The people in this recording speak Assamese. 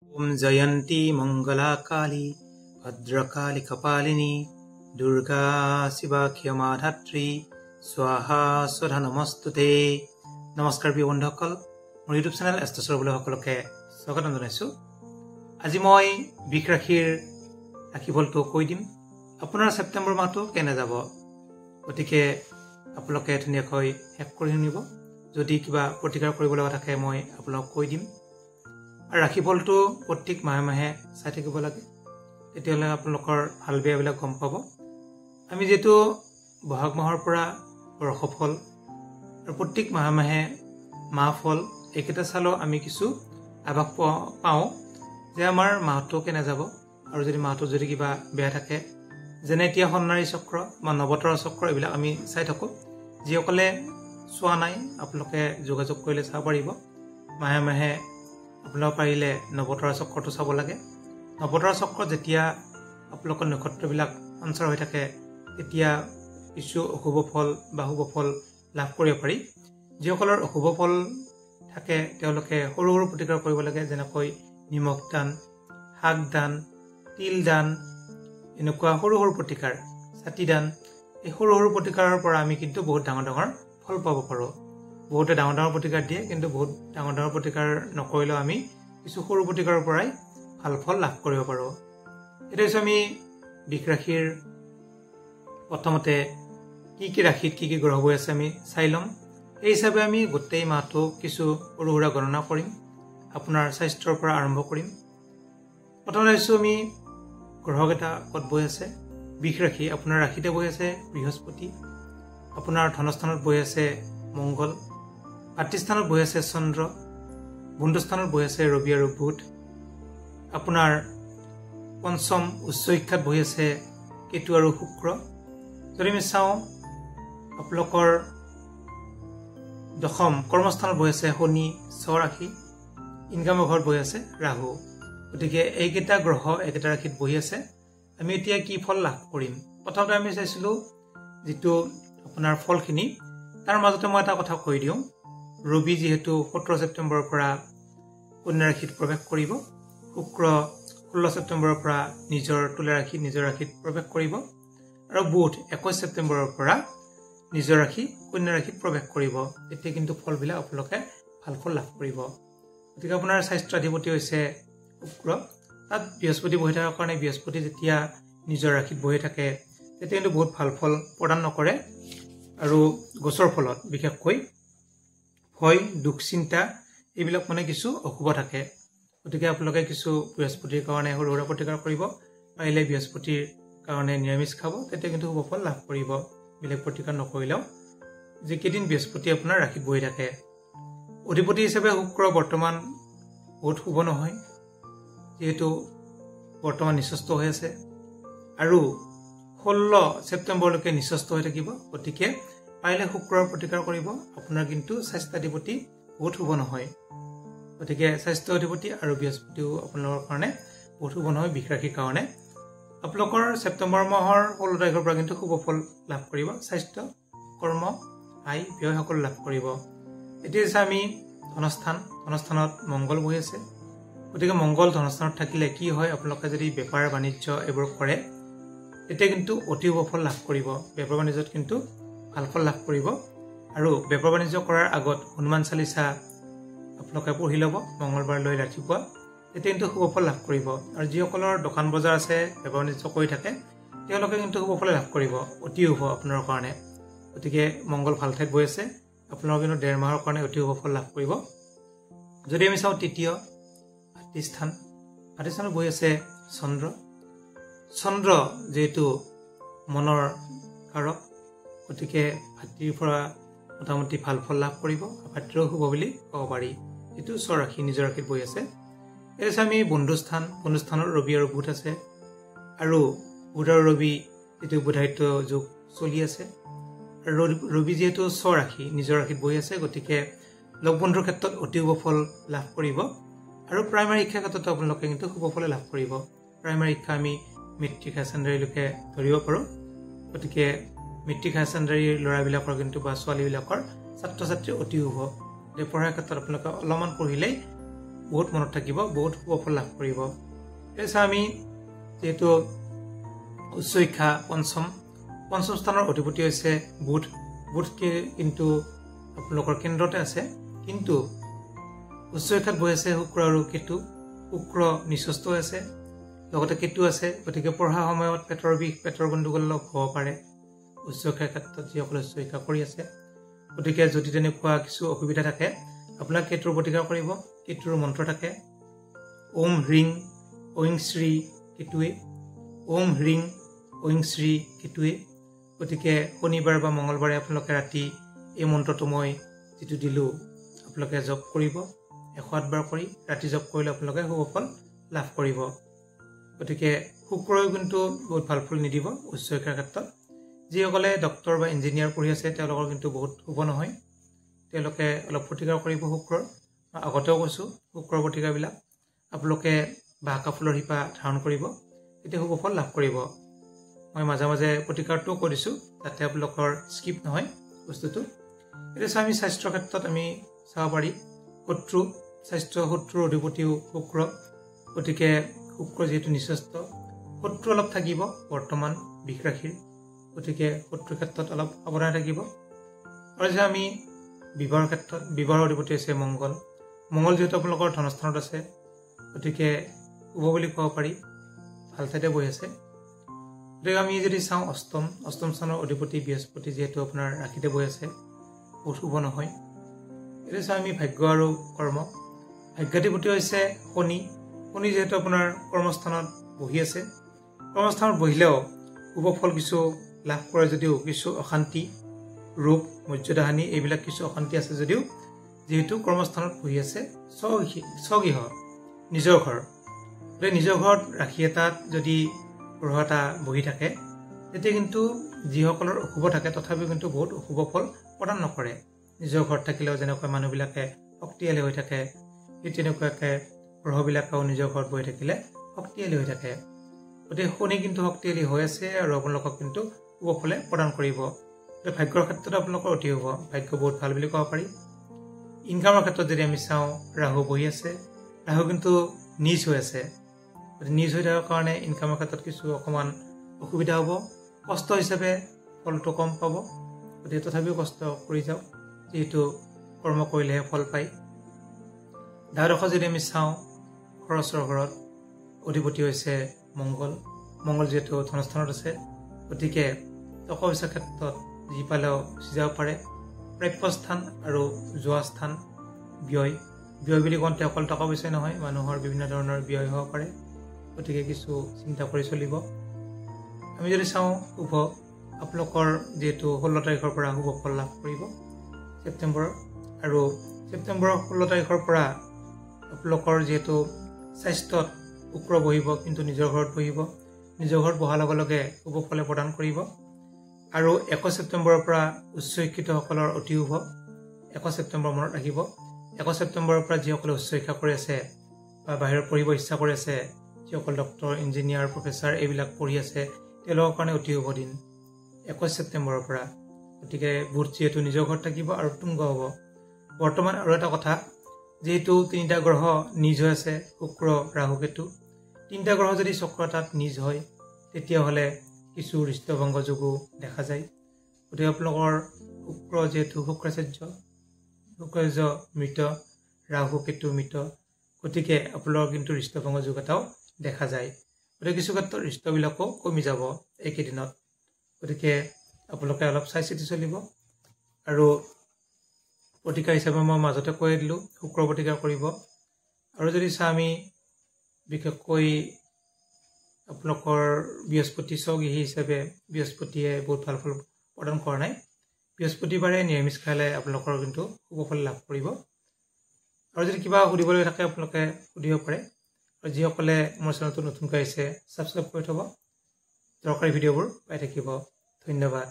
ओम जयंती मंगला काली भद्रकाली कपालिनी दुर्गा शिवा क्षमा धात्री स्वाहा स्वधा नमस्तुते। नमस्कार प्रिय बंधुসকল, মোৰ ইউটিউব চেনেল এষ্টছৰ বুলি সকলোকে স্বাগতম জনাইছো। আজি মই বিষ ৰাশিৰ ৰাশিফলটো কৈ দিম। আপোনাৰ ছেপ্টেম্বৰ মাহটো কেনে যাব, গতিকে আপোনালোকে ধুনীয়াকৈ শেষ কৰি শুনিব। যদি কিবা প্ৰতিকাৰ কৰিব লগা থাকে মই আপোনালোকক কৈ দিম। আৰু ৰাশিফলটো প্ৰত্যেক মাহে মাহে চাই থাকিব লাগে, তেতিয়াহ'লে আপোনালোকৰ ভাল বেয়াবিলাক গম পাব। আমি যেহেতু বহাগ মাহৰ পৰা বৰ্ষফল আৰু প্ৰত্যেক মাহে মাহে মাহফল এইকেইটা চালেও আমি কিছু আভাস পাওঁ যে আমাৰ মাহটো কেনে যাব। আৰু যদি মাহটো যদি কিবা বেয়া থাকে, যেনে এতিয়া সন্নাৰী চক্ৰ বা নৱতৰা চক্ৰ, এইবিলাক আমি চাই থাকোঁ। যিসকলে চোৱা নাই আপোনালোকে যোগাযোগ কৰিলে চাব পাৰিব। মাহে মাহে আপোনালোক পাৰিলে নৱতৰা চক্ৰটো চাব লাগে। নৱতৰা চক্ৰত যেতিয়া আপোনালোকৰ নক্ষত্ৰবিলাক সঞ্চাৰ হৈ থাকে, তেতিয়া কিছু অশুভ ফল বা শুভ ফল লাভ কৰিব পাৰি। যিসকলৰ অশুভ ফল থাকে তেওঁলোকে সৰু সৰু প্ৰতিকাৰ কৰিব লাগে, যেনেকৈ নিমখ দান, শাক দান, তিল দান, এনেকুৱা সৰু সৰু প্ৰতিকাৰ, ছাতি দান। এই সৰু সৰু প্ৰতিকাৰৰ পৰা আমি কিন্তু বহুত ডাঙৰ ডাঙৰ ফল পাব পাৰোঁ। বহুতে ডাঙৰ ডাঙৰ প্ৰতিকাৰ দিয়ে, কিন্তু বহুত ডাঙৰ ডাঙৰ প্ৰতিকাৰ নকৰিলেও আমি কিছু সৰু প্ৰতিকাৰৰ পৰাই ভাল ফল লাভ কৰিব পাৰোঁ। এইটো হৈছে আমি বিষ ৰাশিৰ প্ৰথমতে কি ৰাশিত কি গ্ৰহ হৈ আছে আমি চাই ল'ম। এই হিচাপে আমি গোটেই মাহটো কিছু সৰু সুৰা গণনা কৰিম। আপোনাৰ স্বাস্থ্যৰ পৰা আৰম্ভ কৰিম। প্ৰথমতে আহিছোঁ আমি গ্ৰহকেইটা ক'ত বহি আছে। বিষ ৰাশি আপোনাৰ ৰাশিতে বহি আছে বৃহস্পতি, আপোনাৰ ধনস্থানত বহি আছে মংগল, ভাতৃস্থানত বহি আছে চন্দ্ৰ, বন্ধুস্থানত বহি আছে ৰবি আৰু বুধ, আপোনাৰ পঞ্চম উচ্চ শিক্ষাত বহি আছে কেতু আৰু শুক্ৰ। যদি আমি চাওঁ আপোনালোকৰ দশম কৰ্মস্থানত বহি আছে শনি, স্বৰাশি, ইনকামৰ ঘৰত বহি আছে ৰাহু। গতিকে এইকেইটা গ্ৰহ এইকেইটা ৰাশিত বহি আছে। আমি এতিয়া কি ফল লাভ কৰিম? প্ৰথমতে আমি চাইছিলোঁ যিটো আপোনাৰ ফলখিনি, তাৰ মাজতে মই এটা কথা কৈ দিওঁ। ৰবি যিহেতু 17 ছেপ্টেম্বৰৰ পৰা কন্যা ৰাশিত প্ৰৱেশ কৰিব, শুক্ৰ 16 ছেপ্টেম্বৰৰ পৰা নিজৰ তুলা ৰাশি নিজৰ ৰাশিত প্ৰৱেশ কৰিব, আৰু বুধ 21 ছেপ্টেম্বৰৰ পৰা নিজৰ ৰাশি কন্যা ৰাশিত প্ৰৱেশ কৰিব। তেতিয়া কিন্তু ফলবিলাক আপোনালোকে ভাল ফল লাভ কৰিব। গতিকে আপোনাৰ স্বাস্থ্যাধিপতি হৈছে শুক্ৰ, তাত বৃহস্পতি বহি থকাৰ কাৰণে বৃহস্পতি যেতিয়া নিজৰ ৰাশিত বহি থাকে তেতিয়া কিন্তু বহুত ভাল ফল প্ৰদান নকৰে। আৰু গছৰ ফলত বিশেষকৈ ভয়, দুখ, চিন্তা এইবিলাক মানে কিছু অশুভ থাকে। গতিকে আপোনালোকে কিছু বৃহস্পতিৰ কাৰণে সৰু সুৰা প্ৰতিকাৰ কৰিব। পাৰিলে বৃহস্পতিৰ কাৰণে নিৰামিষ খাব, তেতিয়া কিন্তু শুভ ফল লাভ কৰিব। বেলেগ প্ৰতিকাৰ নকৰিলেও যিকেইদিন বৃহস্পতি আপোনাৰ ৰাশিত বহি থাকে। অধিপতি হিচাপে শুক্ৰ বৰ্তমান বহুত শুভ নহয়, যিহেতু বৰ্তমান নিচস্ত হৈ আছে আৰু 16 ছেপ্টেম্বৰলৈকে নিচস্ত হৈ থাকিব। গতিকে পাৰিলে শুক্ৰৰ প্ৰতিকাৰ কৰিব। আপোনাৰ কিন্তু স্বাস্থ্যাধিপতি বহুত শুভ নহয়। গতিকে স্বাস্থ্য অধিপতি আৰু বৃহস্পতিও আপোনালোকৰ কাৰণে বহুত শুভ নহয় বিষ ৰাশিৰ কাৰণে। আপোনালোকৰ ছেপ্টেম্বৰ মাহৰ 16 তাৰিখৰ পৰা কিন্তু শুভ ফল লাভ কৰিব। স্বাস্থ্য, কৰ্ম, আয়, ব্যয় সকলো লাভ কৰিব। এতিয়া হৈছে আমি ধনস্থানত মংগল বহি আছে। গতিকে মংগল ধনস্থানত থাকিলে কি হয়, আপোনালোকে যদি বেপাৰ বাণিজ্য এইবোৰ কৰে তেতিয়া কিন্তু অতি শুভ ফল লাভ কৰিব। বেপাৰ বাণিজ্যত কিন্তু ভাল ফল লাভ কৰিব। আৰু বেপাৰ বাণিজ্য কৰাৰ আগত হনুমান চালিচা আপোনালোকে পঢ়ি ল'ব মংগলবাৰলৈ ৰাতিপুৱা, তেতিয়া কিন্তু শুভ ফল লাভ কৰিব। আৰু যিসকলৰ দোকান বজাৰ আছে, বেপাৰ বাণিজ্য কৰি থাকে, তেওঁলোকে কিন্তু শুভ ফল লাভ কৰিব। অতি শুভ আপোনাৰ কাৰণে। গতিকে মংগল ভাল ঠাইত বহি আছে, আপোনালোকে কিন্তু 1.5 মাহৰ কাৰণে অতি শুভ ফল লাভ কৰিব। যদি আমি চাওঁ তৃতীয় ভাতৃস্থানত বহি আছে চন্দ্ৰ যিহেতু মনৰ কাৰক, গতিকে ভাতৃৰ পৰা মোটামুটি ভাল ফল লাভ কৰিব। ভাতৃও শুভ বুলি ক'ব পাৰি। যিটো স্বৰাশি নিজৰ ৰাশিত বহি আছে। এই হৈছে আমি বন্ধুস্থানত ৰবি আৰু বুধ আছে, আৰু বুধ আৰু ৰবি যিটো বুধায়িত্ব যুগ চলি আছে। আৰু ৰবি যিহেতু স্বৰাশি নিজৰ ৰাশিত বহি আছে, গতিকে লগ বন্ধুৰ ক্ষেত্ৰত অতি শুভ ফল লাভ কৰিব। আৰু প্ৰাইমাৰী শিক্ষাৰ ক্ষেত্ৰতো আপোনালোকে কিন্তু শুভ ফলে লাভ কৰিব। প্ৰাইমাৰী শিক্ষা আমি মেট্ৰিক হায়াৰ ছেকেণ্ডেৰীলৈকে ধৰিব পাৰোঁ। গতিকে মেট্ৰিক হায়াৰ ছেকেণ্ডেৰীৰ ল'ৰাবিলাকৰ কিন্তু বা ছোৱালীবিলাকৰ ছাত্ৰ ছাত্ৰী অতি শুভ। পঢ়াৰ ক্ষেত্ৰত আপোনালোকে অলপমান পঢ়িলেই বহুত মনত থাকিব, বহুত শুভ ফল লাভ কৰিব। এছা আমি যেহেতু উচ্চ শিক্ষা পঞ্চম স্থানৰ অধিপতি হৈছে বুধ। বুধকে কিন্তু আপোনালোকৰ কেন্দ্ৰতে আছে, কিন্তু উচ্চ শিক্ষাত বহি আছে শুক্ৰ আৰু কেতু। শুক্ৰ নিচস্থ আছে, লগতে কেতু আছে। গতিকে পঢ়া সময়ত পেটৰ বিষ, পেটৰ গণ্ডগোল অলপ হ'ব পাৰে উচ্চ শিক্ষাৰ ক্ষেত্ৰত যিসকলে উচ্চ শিক্ষা কৰি আছে। গতিকে যদি তেনেকুৱা কিছু অসুবিধা থাকে আপোনাক কেতুৰ প্ৰতিকাৰ কৰিব। কেতুৰ মন্ত্ৰ থাকে ওম হ্ৰিং ঐং শ্ৰী কেতুৱে, ওম হ্ৰিং ঐং শ্ৰী কেতুৱে। গতিকে শনিবাৰ বা মঙলবাৰে আপোনালোকে ৰাতি এই মন্ত্ৰটো মই যিটো দিলোঁ আপোনালোকে জপ কৰিব। 108 বাৰ কৰি ৰাতি জপ কৰিলে আপোনালোকে শুভ ফল লাভ কৰিব। গতিকে শুক্ৰই কিন্তু বহুত ভাল ফল নিদিব উচ্চ শিক্ষাৰ ক্ষেত্ৰত। যিসকলে ডক্টৰ বা ইঞ্জিনিয়াৰ পঢ়ি আছে তেওঁলোকৰ কিন্তু বহুত শুভ নহয়, তেওঁলোকে অলপ প্ৰতিকাৰ কৰিব শুক্ৰৰ। আগতেও কৈছোঁ শুক্ৰৰ প্ৰতিকাৰবিলাক আপোনালোকে বাহাকা ফুলৰ শিপা ধাৰণ কৰিব, তেতিয়া শুভ ফল লাভ কৰিব। মই মাজে মাজে প্ৰতিকাৰটোও কৈ দিছোঁ যাতে আপোনালোকৰ স্কিপ নহয় বস্তুটো। এতিয়া আমি স্বাস্থ্যৰ ক্ষেত্ৰত আমি চাব পাৰি শত্ৰুৰ অধিপতিও শুক্ৰ। গতিকে শুক্ৰ যিহেতু নিচস্থ, শত্ৰু অলপ থাকিব বৰ্তমান বিষ ৰাশিৰ। গতিকে শত্ৰুৰ ক্ষেত্ৰত অলপ সাৱধানে থাকিব। আৰু যে আমি বিবাহৰ ক্ষেত্ৰত, বিবাহৰ অধিপতি হৈছে মংগল। মংগল যিহেতু আপোনালোকৰ ধনস্থানত আছে, গতিকে শুভ বুলি ক'ব পাৰি, ভাল ঠাইতে বহি আছে। গতিকে আমি যদি চাওঁ অষ্টম স্থানৰ অধিপতি বৃহস্পতি যিহেতু আপোনাৰ ৰাশিতে বহি আছে, বহুত শুভ নহয়। এতিয়া চাওঁ আমি ভাগ্য আৰু কৰ্ম। ভাগ্যাধিপতি হৈছে শনি। শনি যিহেতু আপোনাৰ কৰ্মস্থানত বহি আছে, কৰ্মস্থানত বহিলেও শুভ ফল কিছু লাভ কৰে যদিও কিছু অশান্তি, ৰোগ, মৰ্যাদাহানি এইবিলাক কিছু অশান্তি আছে যদিও যিহেতু কৰ্মস্থানত বহি আছে স্বগৃহ নিজৰ ঘৰ। গতিকে নিজৰ ঘৰত ৰাশি এটাত যদি গ্ৰহ এটা বহি থাকে তেতিয়া কিন্তু যিসকলৰ অশুভ থাকে তথাপিও কিন্তু বহুত অশুভ ফল প্ৰদান নকৰে। নিজৰ ঘৰত থাকিলেও যেনেকৈ মানুহবিলাকে শক্তিশালী হৈ থাকে, সেই তেনেকুৱাকৈ গ্ৰহবিলাকেও নিজৰ ঘৰত বহি থাকিলে শক্তিশালী হৈ থাকে। গতিকে শনি কিন্তু শক্তিশালী হৈ আছে আৰু আপোনালোকক কিন্তু শুভ ফলে প্ৰদান কৰিব। ভাগ্যৰ ক্ষেত্ৰত আপোনালোকৰ অতি শুভ, ভাগ্য বহুত ভাল বুলি ক'ব পাৰি। ইনকামৰ ক্ষেত্ৰত যদি আমি চাওঁ ৰাহু বহি আছে, ৰাহু কিন্তু নিজ হৈ আছে। নিজ হৈ থকাৰ কাৰণে ইনকামৰ ক্ষেত্ৰত কিছু অকণমান অসুবিধা হ'ব, কষ্ট হিচাপে ফলটো কম পাব। গতিকে তথাপিও কষ্ট কৰি যাওক, যিহেতু কৰ্ম কৰিলেহে ফল পায়। দ্বাদশ যদি আমি চাওঁ খৰচৰ ঘৰত অধিপতি হৈছে মংগল। মংগল যিহেতু ধনস্থানত আছে, গতিকে টকা পইচাৰ ক্ষেত্ৰত যি পালেও গুচি যাব পাৰে। প্ৰাপ্যস্থান আৰু যোৱা স্থান ব্যয় বুলি কওঁতে অকল টকা পইচাই নহয়, মানুহৰ বিভিন্ন ধৰণৰ ব্যয় হ'ব পাৰে। গতিকে কিছু চিন্তা কৰি চলিব। আমি যদি চাওঁ শুভ, আপোনালোকৰ যিহেতু 16 তাৰিখৰ পৰা শুভ ফল লাভ কৰিব ছেপ্টেম্বৰৰ, আৰু ছেপ্টেম্বৰৰ 16 তাৰিখৰ পৰা আপোনালোকৰ যিহেতু স্বাস্থ্যত শুক্ৰ বহিব, কিন্তু নিজৰ ঘৰত বহিব। নিজৰ ঘৰত বহাৰ লগে লগে শুভ ফলে প্ৰদান কৰিব। আৰু 1 ছেপ্টেম্বৰৰ পৰা উচ্চ শিক্ষিতসকলৰ অতি শুভ। 1 ছেপ্টেম্বৰ মনত ৰাখিব। 1 ছেপ্টেম্বৰৰ পৰা যিসকলে উচ্চ শিক্ষা কৰি আছে বা বাহিৰত পঢ়িব ইচ্ছা কৰি আছে, যিসকল ডক্টৰ, ইঞ্জিনিয়াৰ, প্ৰফেচাৰ এইবিলাক পঢ়ি আছে, তেওঁলোকৰ কাৰণে অতি শুভ দিন 21 ছেপ্টেম্বৰৰ পৰা। গতিকে বুধ যিহেতু নিজৰ ঘৰত থাকিব আৰু তুংগ হ'ব। বৰ্তমান আৰু এটা কথা, যিহেতু 3টা গ্ৰহ নিজ হৈ আছে, শুক্ৰ, ৰাহু, কেতু, 3টা গ্ৰহ যদি চক্ৰ এটাত নিজ হয় তেতিয়াহ'লে কিছু ঋষ্টভংগ যোগো দেখা যায়। গতিকে আপোনালোকৰ শুক্ৰ যিহেতু শুক্ৰাচাৰ্য মৃত, ৰাহু কেতু মৃত, গতিকে আপোনালোকৰ কিন্তু ঋষ্টভংগ যোগ এটাও দেখা যায়। গতিকে কিছু ক্ষেত্ৰত ঋষ্টবিলাকো কমি যাব এইকেইদিনত। গতিকে আপোনালোকে অলপ চাই চিতি চলিব। আৰু প্ৰতিকাৰ হিচাপে মই মাজতে কৈ দিলোঁ শুক্ৰ প্ৰতিকাৰ কৰিব। আৰু যদি চাওঁ আমি বিশেষকৈ আপোনালোকৰ বৃহস্পতি স্বগৃহী হিচাপে বৃহস্পতিয়ে বহুত ভাল ফল প্ৰদান কৰা নাই। বৃহস্পতিবাৰে নিৰামিষ খালে আপোনালোকৰ কিন্তু শুভ ফল লাভ কৰিব। আৰু যদি কিবা সুধিবলৈ থাকে আপোনালোকে সুধিব পাৰে। আৰু যিসকলে মোৰ চেনেলটো নতুনকৈ আহিছে ছাবস্ক্ৰাইব কৰি থ'ব, দৰকাৰী ভিডিঅ'বোৰ পাই থাকিব। ধন্যবাদ।